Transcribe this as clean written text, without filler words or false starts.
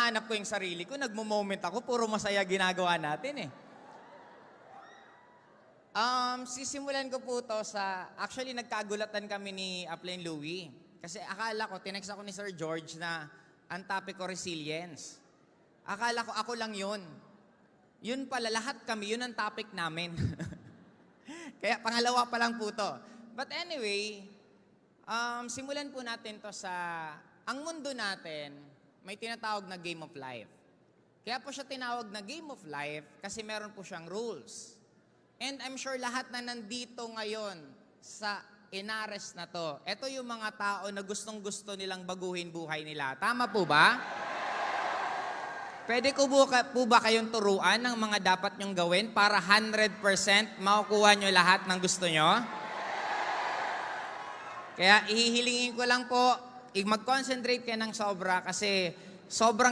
hinahanap ko yung sarili ko, nagmo-moment ako, puro masaya ginagawa natin eh. Sisimulan ko po to sa, actually nagkagulatan kami ni Upline Louie. Kasi akala ko, tinext ako ni Sir George na ang topic ko resilience. Akala ko ako lang yun. Yun pala, lahat kami, yun ang topic namin. Kaya pangalawa pa lang po to. But anyway, simulan po natin to sa, ang mundo natin, may tinatawag na game of life. Kaya po siya tinawag na game of life kasi meron po siyang rules. And I'm sure lahat na nandito ngayon sa Inares na to, ito yung mga tao na gustong-gusto nilang baguhin buhay nila. Tama po ba? Pwede ko po ba kayong turuan ng mga dapat nyong gawin para 100% makukuha nyo lahat ng gusto nyo? Kaya ihihilingin ko lang po, mag-concentrate kayo ng sobra kasi sobrang